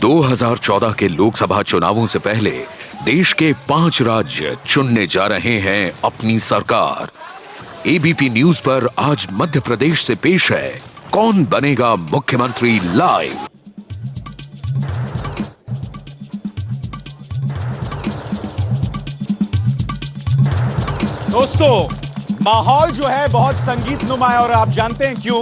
2014 के लोकसभा चुनावों से पहले देश के 5 राज्य चुनने जा रहे हैं अपनी सरकार। एबीपी न्यूज पर आज मध्य प्रदेश से पेश है कौन बनेगा मुख्यमंत्री लाइव। दोस्तों, माहौल जो है बहुत संगीतनुमा है और आप जानते हैं क्यों?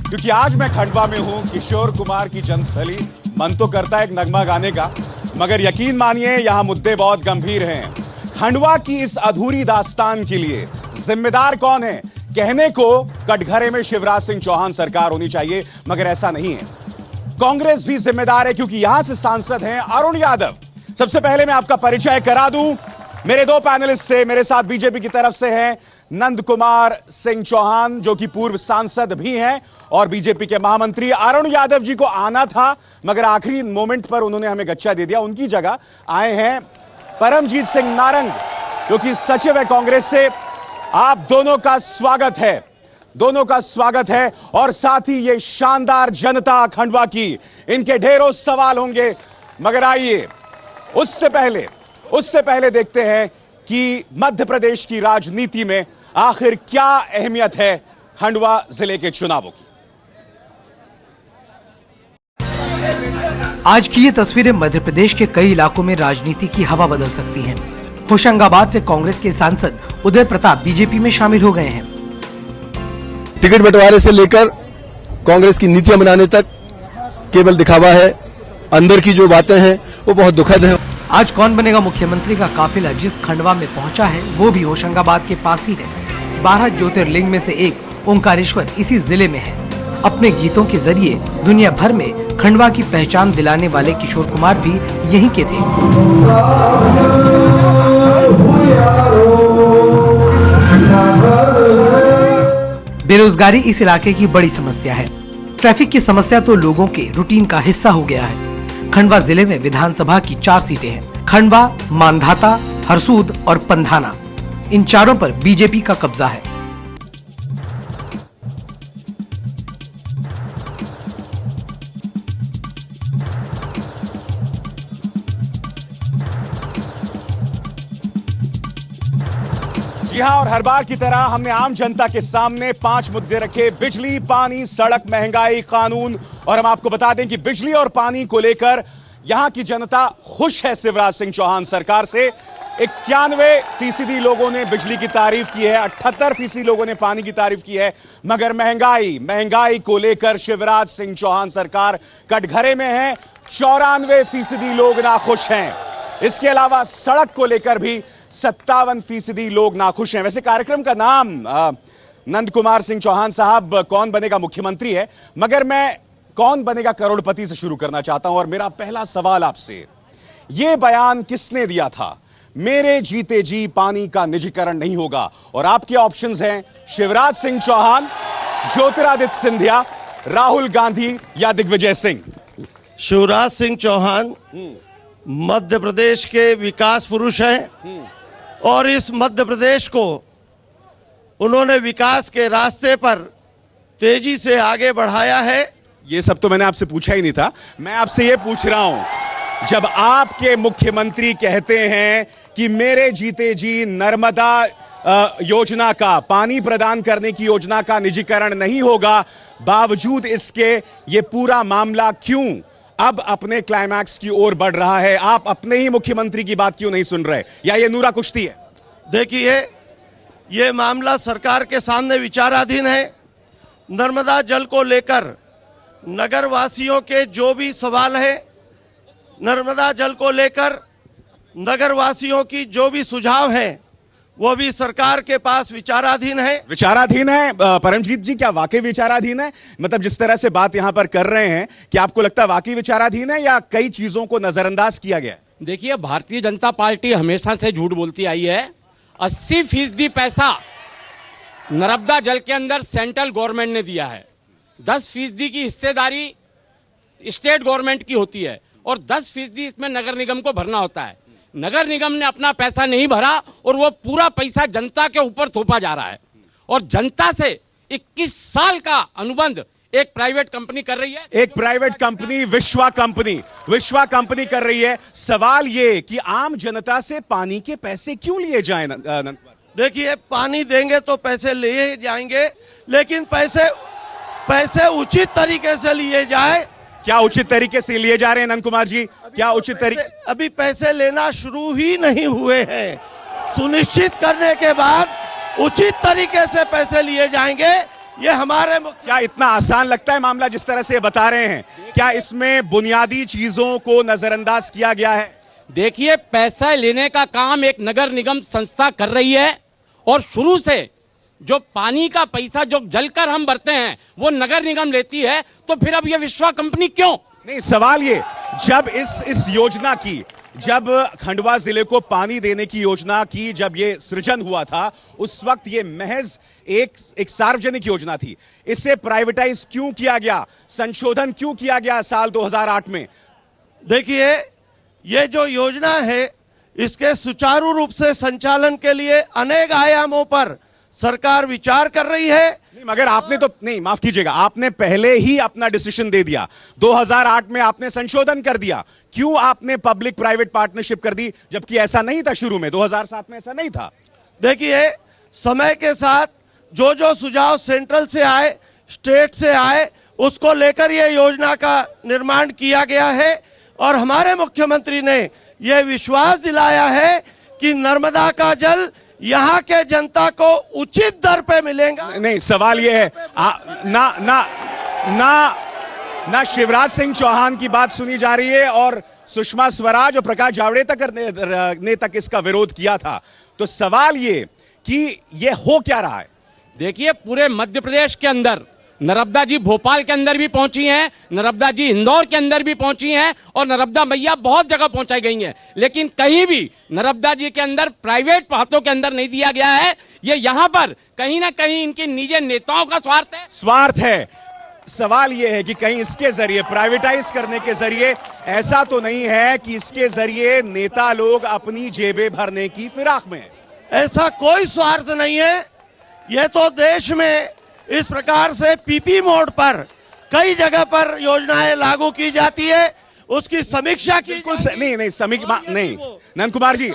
क्योंकि आज मैं खंडवा में हूं, किशोर कुमार की जन्मस्थली। मन तो करता है एक नगमा गाने का, मगर यकीन मानिए यहां मुद्दे बहुत गंभीर हैं। खंडवा की इस अधूरी दास्तान के लिए जिम्मेदार कौन है? कहने को कटघरे में शिवराज सिंह चौहान सरकार होनी चाहिए, मगर ऐसा नहीं है। कांग्रेस भी जिम्मेदार है क्योंकि यहां से सांसद हैं अरुण यादव। सबसे पहले मैं आपका परिचय करा दूं मेरे दो पैनलिस्ट से। मेरे साथ बीजेपी की तरफ से हैं नंद कुमार सिंह चौहान, जो कि पूर्व सांसद भी हैं और बीजेपी के महामंत्री। अरुण यादव जी को आना था, मगर आखिरी मोमेंट पर उन्होंने हमें गच्चा दे दिया। उनकी जगह आए हैं परमजीत सिंह नारंग, जो कि सचिव है कांग्रेस से। आप दोनों का स्वागत है, दोनों का स्वागत है। और साथ ही ये शानदार जनता खंडवा की, इनके ढेरों सवाल होंगे, मगर आइए उससे पहले देखते हैं कि मध्य प्रदेश की राजनीति में आखिर क्या अहमियत है खंडवा जिले के चुनावों की। आज की ये तस्वीरें मध्य प्रदेश के कई इलाकों में राजनीति की हवा बदल सकती हैं। होशंगाबाद से कांग्रेस के सांसद उदय प्रताप बीजेपी में शामिल हो गए हैं। टिकट बंटवारे से लेकर कांग्रेस की नीतियां बनाने तक केवल दिखावा है। अंदर की जो बातें हैं वो बहुत दुखद है। आज कौन बनेगा मुख्यमंत्री का काफिला जिस खंडवा में पहुंचा है वो भी होशंगाबाद के पास ही है। 12 ज्योतिर्लिंग में से एक ओंकारेश्वर इसी जिले में है। अपने गीतों के जरिए दुनिया भर में खंडवा की पहचान दिलाने वाले किशोर कुमार भी यहीं के थे। बेरोजगारी इस इलाके की बड़ी समस्या है। ट्रैफिक की समस्या तो लोगों के रूटीन का हिस्सा हो गया है। खंडवा जिले में विधानसभा की 4 सीटें हैं। खंडवा, मांधाता, हरसूद और पंधाना, इन चारों पर बीजेपी का कब्जा है। जी हां, और हर बार की तरह हमने आम जनता के सामने 5 मुद्दे रखे: बिजली, पानी, सड़क, महंगाई, कानून। और हम आपको बता दें कि बिजली और पानी को लेकर यहां की जनता खुश है शिवराज सिंह चौहान सरकार से। 91% लोगों ने बिजली की तारीफ की है, 78% लोगों ने पानी की तारीफ की है। मगर महंगाई को लेकर शिवराज सिंह चौहान सरकार कटघरे में है, 94% लोग नाखुश हैं। इसके अलावा सड़क को लेकर भी 57% लोग नाखुश हैं। वैसे कार्यक्रम का नाम नंद कुमार सिंह चौहान साहब कौन बनेगा मुख्यमंत्री है, मगर मैं कौन बनेगा करोड़पति से शुरू करना चाहता हूं। और मेरा पहला सवाल आपसे, यह बयान किसने दिया था? मेरे जीते जी पानी का निजीकरण नहीं होगा। और आपके ऑप्शंस हैं शिवराज सिंह चौहान, ज्योतिरादित्य सिंधिया, राहुल गांधी या दिग्विजय सिंह। शिवराज सिंह चौहान मध्य प्रदेश के विकास पुरुष हैं और इस मध्य प्रदेश को उन्होंने विकास के रास्ते पर तेजी से आगे बढ़ाया है। ये सब तो मैंने आपसे पूछा ही नहीं था। मैं आपसे ये पूछ रहा हूं, जब आपके मुख्यमंत्री कहते हैं कि मेरे जीते जी नर्मदा योजना का, पानी प्रदान करने की योजना का निजीकरण नहीं होगा, बावजूद इसके ये पूरा मामला क्यों अब अपने क्लाइमैक्स की ओर बढ़ रहा है? आप अपने ही मुख्यमंत्री की बात क्यों नहीं सुन रहे, या ये नूरा कुश्ती है? देखिए, ये मामला सरकार के सामने विचाराधीन है। नर्मदा जल को लेकर नगर वासियों के जो भी सवाल है, नर्मदा जल को लेकर नगर वासियों की जो भी सुझाव है, वो भी सरकार के पास विचाराधीन है। विचाराधीन है? परमजीत जी, क्या वाकई विचाराधीन है? मतलब जिस तरह से बात यहां पर कर रहे हैं, क्या आपको लगता है वाकई विचाराधीन है या कई चीजों को नजरअंदाज किया गया? देखिए, भारतीय जनता पार्टी हमेशा से झूठ बोलती आई है। 80% पैसा नर्मदा जल के अंदर सेंट्रल गवर्नमेंट ने दिया है। 10% की हिस्सेदारी स्टेट गवर्नमेंट की होती है और 10% इसमें नगर निगम को भरना होता है। नगर निगम ने अपना पैसा नहीं भरा और वो पूरा पैसा जनता के ऊपर थोपा जा रहा है। और जनता से 21 साल का अनुबंध एक प्राइवेट कंपनी कर रही है। एक प्राइवेट कंपनी विश्वा कंपनी कर रही है। सवाल ये कि आम जनता से पानी के पैसे क्यों लिए जाएं? देखिए, पानी देंगे तो पैसे लिए जाएंगे, लेकिन पैसे उचित तरीके से लिए जाए। क्या उचित तरीके से लिए जा रहे हैं नंद कुमार जी? क्या उचित तरीके? अभी पैसे लेना शुरू ही नहीं हुए हैं। सुनिश्चित करने के बाद उचित तरीके से पैसे लिए जाएंगे। ये हमारे क्या इतना आसान लगता है मामला जिस तरह से बता रहे हैं? क्या इसमें बुनियादी चीजों को नजरअंदाज किया गया है? देखिए, पैसा लेने का काम एक नगर निगम संस्था कर रही है और शुरू से जो पानी का पैसा जो जलकर हम भरते हैं वो नगर निगम लेती है, तो फिर अब ये विश्वा कंपनी क्यों? नहीं, सवाल ये, जब इस योजना की, जब खंडवा जिले को पानी देने की योजना की जब ये सृजन हुआ था, उस वक्त ये महज एक सार्वजनिक योजना थी। इसे प्राइवेटाइज क्यों किया गया? संशोधन क्यों किया गया साल 2008 में? देखिए, ये जो योजना है इसके सुचारू रूप से संचालन के लिए अनेक आयामों पर सरकार विचार कर रही है। नहीं, मगर आपने तो नहीं, माफ कीजिएगा, आपने पहले ही अपना डिसीजन दे दिया। 2008 में आपने संशोधन कर दिया। क्यों आपने पब्लिक प्राइवेट पार्टनरशिप कर दी, जबकि ऐसा नहीं था शुरू में? 2007 में ऐसा नहीं था। देखिए, समय के साथ जो जो सुझाव सेंट्रल से आए, स्टेट से आए, उसको लेकर यह योजना का निर्माण किया गया है और हमारे मुख्यमंत्री ने यह विश्वास दिलाया है कि नर्मदा का जल यहां के जनता को उचित दर पे मिलेगा। नहीं, सवाल यह है, ना शिवराज सिंह चौहान की बात सुनी जा रही है और सुषमा स्वराज और प्रकाश जावड़ेकर ने तक इसका विरोध किया था। तो सवाल ये कि ये हो क्या रहा है? देखिए, पूरे मध्य प्रदेश के अंदर नर्मदा जी भोपाल के अंदर भी पहुंची हैं, नर्मदा जी इंदौर के अंदर भी पहुंची हैं और नर्मदा मैया बहुत जगह पहुंचाई गई हैं, लेकिन कहीं भी नर्मदा जी के अंदर प्राइवेट हाथों के अंदर नहीं दिया गया है। ये यहां पर कहीं ना कहीं इनके निजी नेताओं का स्वार्थ है। सवाल यह है कि कहीं इसके जरिए, प्राइवेटाइज करने के जरिए, ऐसा तो नहीं है कि इसके जरिए नेता लोग अपनी जेबें भरने की फिराक में? ऐसा कोई स्वार्थ नहीं है। यह तो देश में इस प्रकार से पीपी मोड पर कई जगह पर योजनाएं लागू की जाती है, उसकी समीक्षा की नहीं समीक्षा नहीं। नंद कुमार जी,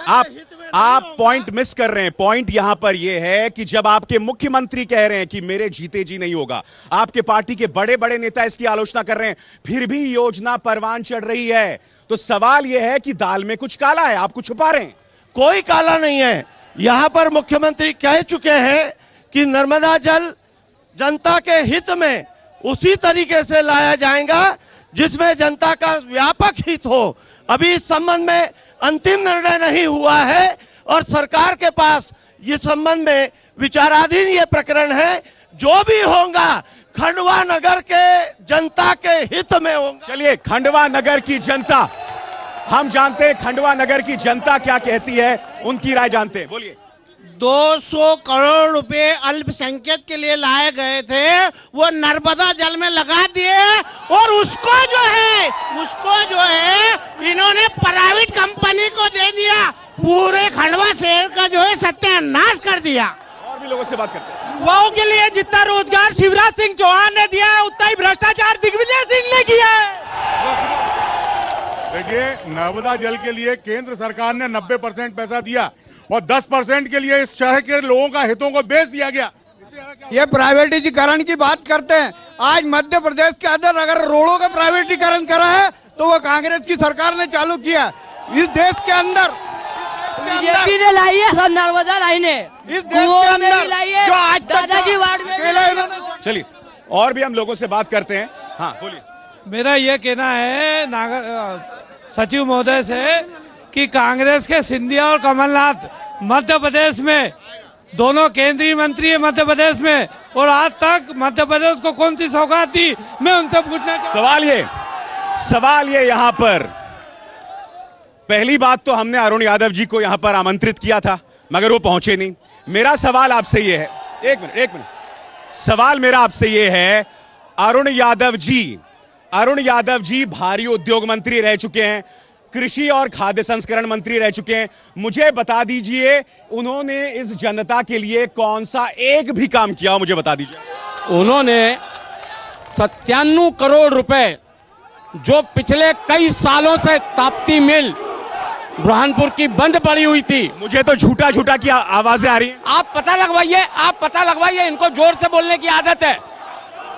आप पॉइंट मिस कर रहे हैं। पॉइंट यहां पर यह है कि जब आपके मुख्यमंत्री कह रहे हैं कि मेरे जीते जी नहीं होगा, आपके पार्टी के बड़े बड़े नेता इसकी आलोचना कर रहे हैं, फिर भी योजना परवान चढ़ रही है, तो सवाल यह है कि दाल में कुछ काला है, आप कुछ छुपा रहे हैं। कोई काला नहीं है। यहां पर मुख्यमंत्री कह चुके हैं कि नर्मदा जल जनता के हित में उसी तरीके से लाया जाएगा जिसमें जनता का व्यापक हित हो। अभी इस संबंध में अंतिम निर्णय नहीं हुआ है और सरकार के पास इस संबंध में विचाराधीन ये प्रकरण है। जो भी होगा खंडवा नगर के जनता के हित में होगा। चलिए, खंडवा नगर की जनता, हम जानते हैं खंडवा नगर की जनता क्या कहती है, उनकी राय जानते हैं। बोलिए। 200 करोड़ रुपए अल्पसंख्यक के लिए लाए गए थे, वो नर्मदा जल में लगा दिए और उसको जो है इन्होंने प्राइवेट कंपनी को दे दिया। पूरे खंडवा शहर का जो है सत्यानाश कर दिया। और भी लोगों से बात करते हैं। युवाओं के लिए जितना रोजगार शिवराज सिंह चौहान ने दिया है, उतना ही भ्रष्टाचार दिग्विजय सिंह ने किया है। देखिए, नर्मदा जल के लिए केंद्र सरकार ने 90% पैसा दिया और 10% के लिए इस शहर के लोगों का हितों को बेच दिया गया। ये प्राइवेटीकरण की बात करते हैं। आज मध्य प्रदेश के अंदर अगर रोडों का प्राइवेटीकरण करा है तो वो कांग्रेस की सरकार ने चालू किया। इस देश के अंदर बीजेपी ने लाई है सब नर्मदा लाइन है, इस देश के अंदर जो आज दादाजी वार्ड में। चलिए, और भी हम लोगों से बात करते हैं। हाँ, बोलिए। मेरा ये कहना है सचिव महोदय से कि कांग्रेस के सिंधिया और कमलनाथ मध्य प्रदेश में दोनों केंद्रीय मंत्री है मध्य प्रदेश में, और आज तक मध्य प्रदेश को कौन सी सौगात दी, मैं उनसे पूछना चाहता हूं। सवाल ये यहां पर, पहली बात तो हमने अरुण यादव जी को यहां पर आमंत्रित किया था मगर वो पहुंचे नहीं। मेरा सवाल आपसे ये है, एक मिनट, सवाल मेरा आपसे ये है, अरुण यादव जी भारी उद्योग मंत्री रह चुके हैं, कृषि और खाद्य संस्करण मंत्री रह चुके हैं। मुझे बता दीजिए, उन्होंने इस जनता के लिए कौन सा एक भी काम किया, मुझे बता दीजिए। उन्होंने 97 करोड़ रुपए जो पिछले कई सालों से ताप्ती मिल बुरहानपुर की बंद पड़ी हुई थी। मुझे तो झूठा झूठा की आवाजें आ रही हैं। आप पता लगवाइए, इनको जोर से बोलने की आदत है।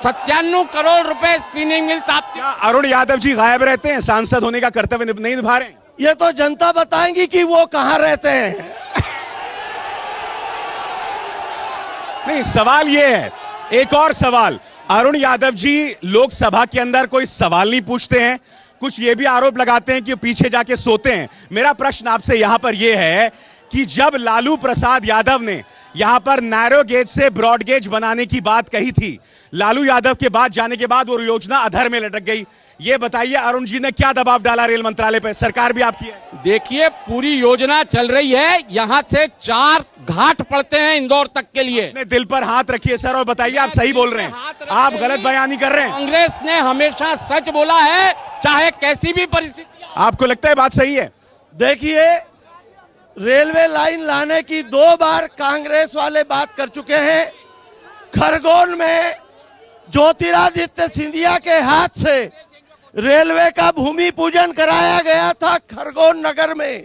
97 करोड़ रुपए स्पिनिंग मिल ताप्ती। अरुण यादव जी गायब रहते हैं, सांसद होने का कर्तव्य नहीं निभा रहे हैं। ये तो जनता बताएंगी कि वो कहां रहते हैं। नहीं, सवाल ये है, एक और सवाल, अरुण यादव जी लोकसभा के अंदर कोई सवाल नहीं पूछते हैं, कुछ ये भी आरोप लगाते हैं कि पीछे जाके सोते हैं। मेरा प्रश्न आपसे यहां पर यह है कि जब लालू प्रसाद यादव ने यहां पर नैरो गेज से ब्रॉड गेज बनाने की बात कही थी, लालू यादव के बाद जाने के बाद वो योजना अधर में लटक गई। ये बताइए अरुण जी ने क्या दबाव डाला रेल मंत्रालय पर? सरकार भी आपकी है। देखिए, पूरी योजना चल रही है, यहां से 4 घाट पड़ते हैं इंदौर तक के लिए। अपने दिल पर हाथ रखिए सर और बताइए आप सही बोल रहे हैं, आप गलत बयानी कर रहे हैं। कांग्रेस ने हमेशा सच बोला है, चाहे कैसी भी परिस्थिति। आपको लगता है बात सही है? देखिए, रेलवे लाइन लाने की 2 बार कांग्रेस वाले बात कर चुके हैं। खरगोन में ज्योतिरादित्य सिंधिया के हाथ से रेलवे का भूमि पूजन कराया गया था खरगोन नगर में,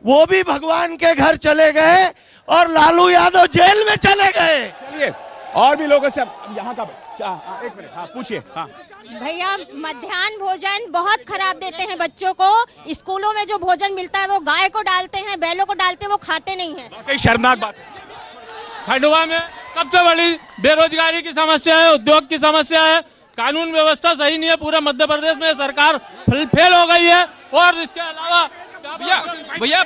वो भी भगवान के घर चले गए और लालू यादव जेल में चले गए। चलिए और भी लोगों से यहाँ का एक मिनट, हाँ पूछिए। हाँ भैया, मध्याह्न भोजन बहुत खराब देते हैं बच्चों को। स्कूलों में जो भोजन मिलता है वो गाय को डालते हैं, बैलों को डालते हैं, वो खाते नहीं है। वाकई शर्मनाक बात है। खंडवा में सबसे बड़ी बेरोजगारी की समस्या है, उद्योग की समस्या है, कानून व्यवस्था सही नहीं है। पूरे मध्य प्रदेश में सरकार फेल हो गई है। और इसके अलावा भैया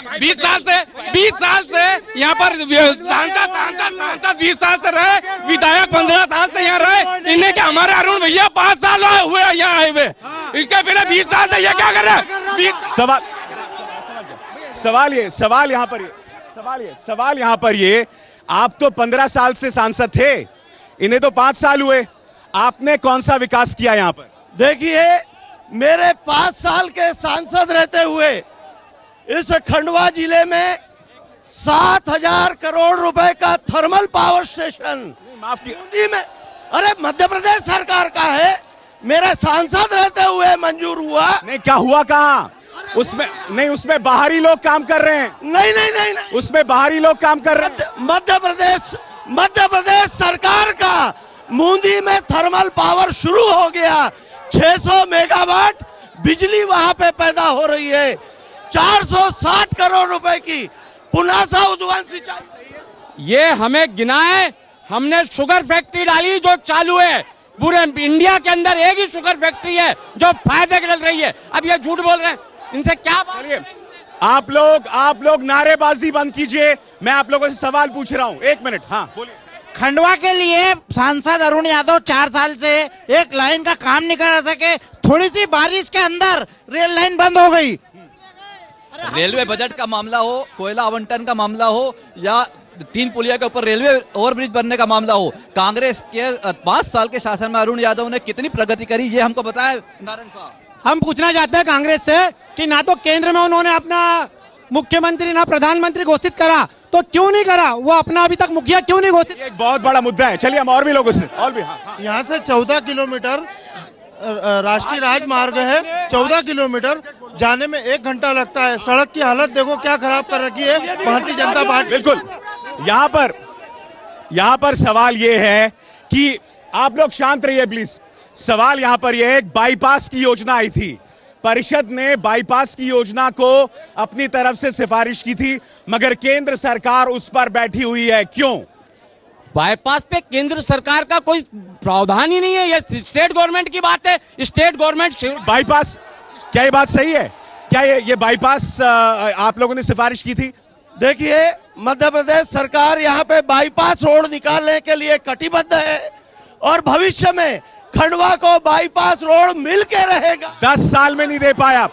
20 साल से यहाँ पर सांसद 20 साल से रहे, विधायक 15 साल से यहाँ रहे। इन्हें क्या, हमारे अरुण भैया 5 साल हुए यहाँ आए हुए, इसके पहले 20 साल से ये क्या कर रहे हैं? सवाल यहाँ पर ये, आप तो 15 साल से सांसद थे, इन्हें तो 5 साल हुए, आपने कौन सा विकास किया यहाँ पर? देखिए, मेरे 5 साल के सांसद रहते हुए इस खंडवा जिले में 7,000 करोड़ रुपए का थर्मल पावर स्टेशन माफ किया बूंदी में, अरे मध्य प्रदेश सरकार का है, मेरे सांसद रहते हुए मंजूर हुआ। नहीं, क्या हुआ कहाँ? उसमें बाहरी लोग काम कर रहे हैं। नहीं, उसमें बाहरी लोग काम कर रहे हैं। मध्य प्रदेश सरकार का बूंदी में थर्मल पावर शुरू हो गया। 600 मेगावाट बिजली वहां पे पैदा हो रही है। 460 करोड़ रुपए की पुनासा उद्वन सिंचाई। ये हमें गिनाए, हमने शुगर फैक्ट्री डाली जो चालू है। पूरे इंडिया के अंदर एक ही शुगर फैक्ट्री है जो फायदे कर रही है। अब ये झूठ बोल रहे हैं, इनसे क्या बात? आप लोग नारेबाजी बंद कीजिए, मैं आप लोगों से सवाल पूछ रहा हूं। 1 मिनट, हाँ बोलिए। खंडवा के लिए सांसद अरुण यादव 4 साल से एक लाइन का काम नहीं कर सके। थोड़ी सी बारिश के अंदर रेल लाइन बंद हो गई। रेलवे बजट का मामला हो, कोयला आवंटन का मामला हो, या 3 पुलिया के ऊपर रेलवे ओवरब्रिज बनने का मामला हो, कांग्रेस के 5 साल के शासन में अरुण यादव ने कितनी प्रगति करी, ये हमको बताया नारायण साहब। हम पूछना चाहते हैं कांग्रेस से कि ना तो केंद्र में उन्होंने अपना मुख्यमंत्री ना प्रधानमंत्री घोषित करा, तो क्यों नहीं करा? वो अपना अभी तक मुखिया क्यों नहीं घोषित? एक बहुत बड़ा मुद्दा है। चलिए हम और भी लोगों से हाँ। यहाँ से 14 किलोमीटर राष्ट्रीय राजमार्ग है। 14 किलोमीटर जाने में 1 घंटा लगता है। सड़क की हालत देखो क्या खराब कर रखी है भारतीय जनता पार्टी। बिल्कुल, यहाँ पर सवाल ये है कि आप लोग शांत रहिए प्लीज। सवाल यहाँ पर यह है, बाईपास की योजना आई थी, परिषद ने बाईपास की योजना को अपनी तरफ से सिफारिश की थी, मगर केंद्र सरकार उस पर बैठी हुई है। क्यों? बाईपास पे केंद्र सरकार का कोई प्रावधान ही नहीं है। ये स्टेट गवर्नमेंट की बात है। स्टेट गवर्नमेंट बाईपास, क्या ये बात सही है? क्या ये बाईपास आप लोगों ने सिफारिश की थी? देखिए, मध्य प्रदेश सरकार यहाँ पे बाईपास रोड निकालने के लिए कटिबद्ध है और भविष्य में खंडवा को बाईपास रोड मिल के रहेगा। 10 साल में नहीं दे पाया आप,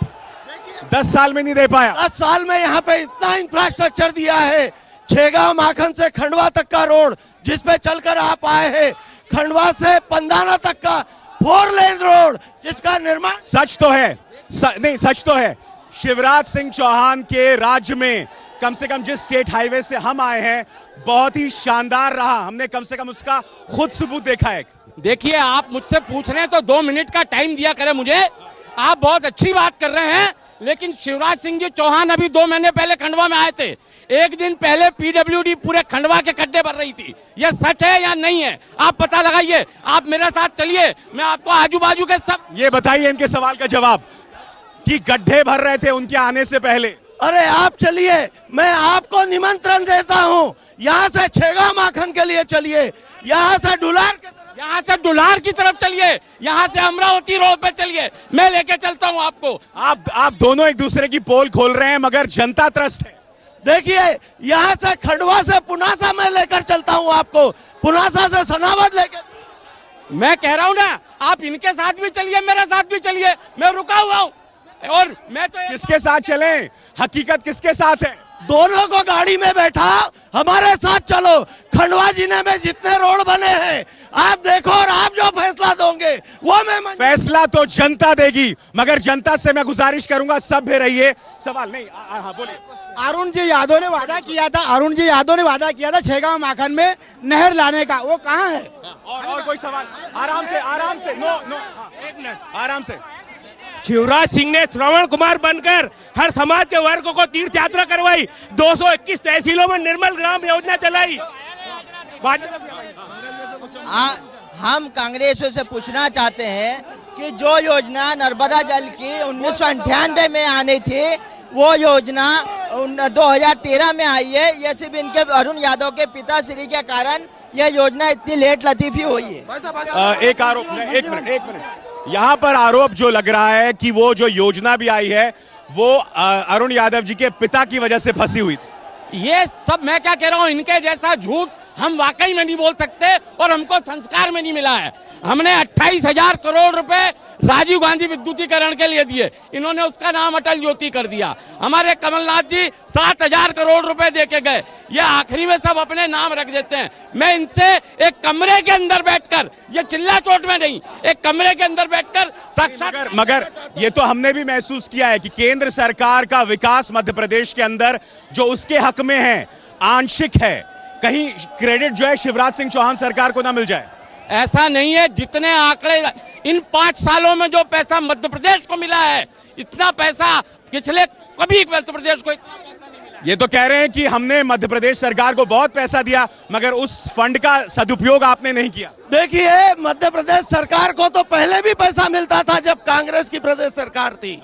10 साल में नहीं दे पाया। 10 साल में यहाँ पे इतना इंफ्रास्ट्रक्चर दिया है। छेगांव माखन से खंडवा तक का रोड जिसपे चलकर आप आए हैं, खंडवा से पंदाना तक का 4 लेन रोड जिसका निर्माण सच तो है, नहीं सच तो है, शिवराज सिंह चौहान के राज्य में कम से कम जिस स्टेट हाईवे से हम आए हैं बहुत ही शानदार रहा। हमने कम से कम उसका खुद सबूत देखा है। देखिए, आप मुझसे पूछ रहे हैं तो 2 मिनट का टाइम दिया करें मुझे। आप बहुत अच्छी बात कर रहे हैं, लेकिन शिवराज सिंह जी चौहान अभी 2 महीने पहले खंडवा में आए थे। एक दिन पहले पीडब्ल्यूडी पूरे खंडवा के गड्ढे भर रही थी। यह सच है या नहीं है, आप पता लगाइए। आप मेरे साथ चलिए, मैं आपको आजू बाजू के सब ये बताइए इनके सवाल का जवाब कि गड्ढे भर रहे थे उनके आने से पहले। अरे आप चलिए, मैं आपको निमंत्रण देता हूं, यहां से छेगा माखन के लिए चलिए, यहां से डुलार की तरफ चलिए, यहां से अमरावती रोड पे चलिए, मैं लेके चलता हूं आपको। आप दोनों एक दूसरे की पोल खोल रहे हैं, मगर जनता त्रस्त है। देखिए, यहां से खंडवा से पुनासा मैं लेकर चलता हूं आपको, पुनासा से सनावद लेकर। मैं कह रहा हूं ना, आप इनके साथ भी चलिए, मेरे साथ भी चलिए, मैं रुका हुआ हूं। और मैं तो किसके साथ चलें? हकीकत किसके साथ है? दोनों को गाड़ी में बैठा, हमारे साथ चलो। खंडवा जिले में जितने रोड बने हैं आप देखो, और आप जो फैसला दोगे वो मैं फैसला तो जनता देगी, मगर जनता से मैं गुजारिश करूंगा सभ्य रहिए। सवाल नहीं, हाँ बोलिए। अरुण जी यादव ने वादा किया था छेगांव माखन में नहर लाने का, वो कहाँ है? और कोई सवाल? आराम से नो एक मिनट, आराम से। शिवराज सिंह ने श्रवण कुमार बनकर हर समाज के वर्ग को तीर्थ यात्रा करवाई, 221 तहसीलों में निर्मल ग्राम योजना चलाई। हम कांग्रेसों से पूछना चाहते हैं कि जो योजना नर्मदा जल की 1998 में आनी थी, वो योजना 2013 में आई है। ये सिर्फ इनके अरुण यादव के पिताश्री के कारण यह योजना इतनी लेट लतीफी हुई है। एक मिनट, यहाँ पर आरोप जो लग रहा है कि वो जो योजना भी आई है वो अरुण यादव जी के पिता की वजह से फंसी हुई थी। ये सब मैं क्या कह रहा हूं, इनके जैसा झूठ हम वाकई में नहीं बोल सकते, और हमको संस्कार में नहीं मिला है। हमने 28,000 करोड़ रुपए राजीव गांधी विद्युतीकरण के लिए दिए, इन्होंने उसका नाम अटल ज्योति कर दिया। हमारे कमलनाथ जी 7,000 करोड़ रुपए देके गए, ये आखिरी में सब अपने नाम रख देते हैं। मैं इनसे एक कमरे के अंदर बैठकर, ये चिल्ला चोट में नहीं, एक कमरे के अंदर बैठकर साक्षात। मगर ये तो हमने भी महसूस किया है कि केंद्र सरकार का विकास मध्य प्रदेश के अंदर जो उसके हक में है आंशिक है, कहीं क्रेडिट जो है शिवराज सिंह चौहान सरकार को ना मिल जाए। ऐसा नहीं है। जितने आंकड़े इन 5 सालों में जो पैसा मध्य प्रदेश को मिला है, इतना पैसा पिछले कभी मध्य प्रदेश को। ये तो कह रहे हैं कि हमने मध्य प्रदेश सरकार को बहुत पैसा दिया, मगर उस फंड का सदुपयोग आपने नहीं किया। देखिए, मध्य प्रदेश सरकार को तो पहले भी पैसा मिलता था जब कांग्रेस की प्रदेश सरकार थी।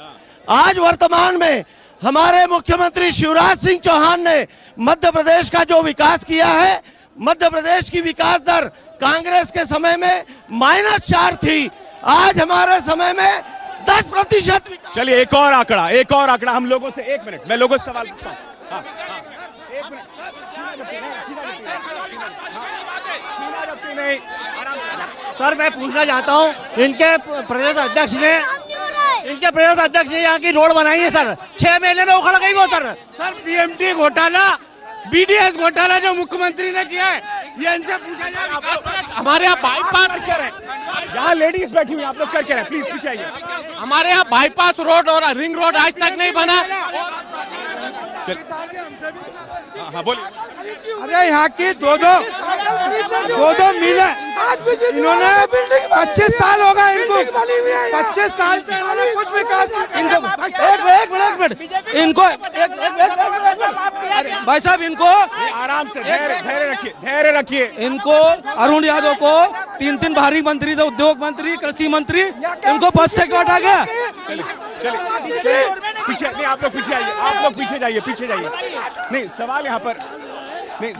आज वर्तमान में हमारे मुख्यमंत्री शिवराज सिंह चौहान ने मध्य प्रदेश का जो विकास किया है, मध्य प्रदेश की विकास दर कांग्रेस के समय में -4 थी, आज हमारे समय में 10%। चलिए एक और आंकड़ा हम लोगों से। 1 मिनट, मैं लोगों से सवाल पूछता हूं। एक मिनट, सर मैं पूछना चाहता हूं, इनके प्रदेश अध्यक्ष ने यहाँ की रोड बनाई है सर, 6 महीने में उखड़ गई वो सर। पीएमटी घोटाला, बीडीएस घोटाला जो मुख्यमंत्री ने किया है, ये इनसे पूछा जाए। हमारे यहाँ बाईपास, यहाँ लेडीज बैठी हुई, आप लोग करके रहे, प्लीज पीछे आइए। हमारे यहाँ बाईपास रोड और रिंग रोड आज तक नहीं बना। हाँ बोलिए। अरे यहाँ की दो मिले, इन्होंने 25 साल हो गए इनको, 25 साल से इन्होंने कुछ विकास। इनको भाई साहब, इनको आराम से धैर्य रखिए। इनको अरुण यादव को 3 भारी मंत्री थे, उद्योग मंत्री, कृषि मंत्री, इनको पद से क्यों हटा गया? चलिए पीछे नहीं, आप लोग पीछे आइए, आप लोग पीछे जाइए। नहीं सवाल यहाँ पर नहीं,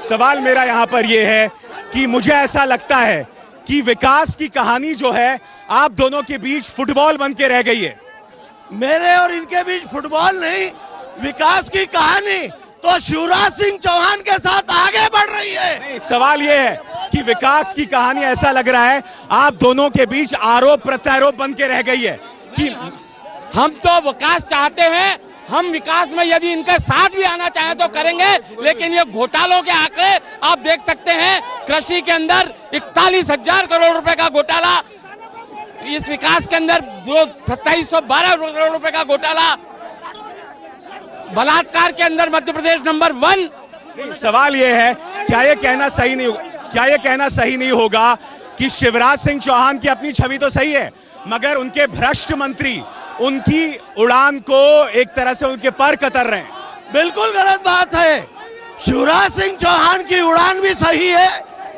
सवाल मेरा यहाँ पर ये है कि मुझे ऐसा लगता है कि विकास की कहानी जो है आप दोनों के बीच फुटबॉल बन के रह गई है। मेरे और इनके बीच फुटबॉल नहीं, विकास की कहानी तो शिवराज सिंह चौहान के साथ आगे बढ़ रही है। नहीं, सवाल ये है कि विकास की कहानी ऐसा लग रहा है आप दोनों के बीच आरोप प्रत्यारोप बन के रह गई है कि हम तो विकास चाहते हैं, हम विकास में यदि इनके साथ भी आना चाहें तो करेंगे, लेकिन ये घोटालों के आंकड़े आप देख सकते हैं। कृषि के अंदर 41,000 करोड़ रुपए का घोटाला, इस विकास के अंदर जो 2712 करोड़ रुपए का घोटाला, बलात्कार के अंदर मध्य प्रदेश नंबर 1। सवाल यह है, क्या ये कहना सही नहीं होगा कि शिवराज सिंह चौहान की अपनी छवि तो सही है, मगर उनके भ्रष्ट मंत्री उनकी उड़ान को एक तरह से उनके पर कतर रहे हैं। बिल्कुल गलत बात है। शिवराज सिंह चौहान की उड़ान भी सही है,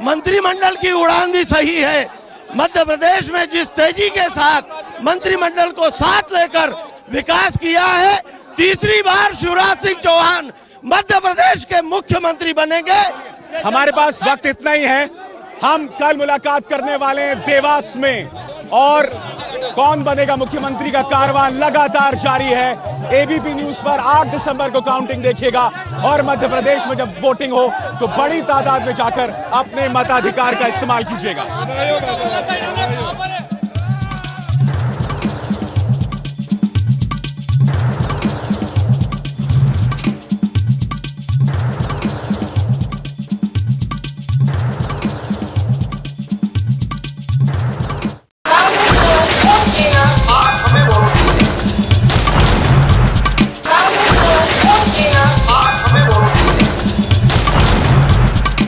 मंत्रिमंडल की उड़ान भी सही है। मध्य प्रदेश में जिस तेजी के साथ मंत्रिमंडल को साथ लेकर विकास किया है, तीसरी बार शिवराज सिंह चौहान मध्य प्रदेश के मुख्यमंत्री बनेंगे। हमारे पास वक्त इतना ही है। हम कल मुलाकात करने वाले हैं देवास में, और कौन बनेगा मुख्यमंत्री का कारवां लगातार जारी है। एबीपी न्यूज पर 8 दिसंबर को काउंटिंग देखिएगा, और मध्य प्रदेश में जब वोटिंग हो तो बड़ी तादाद में जाकर अपने मताधिकार का इस्तेमाल कीजिएगा।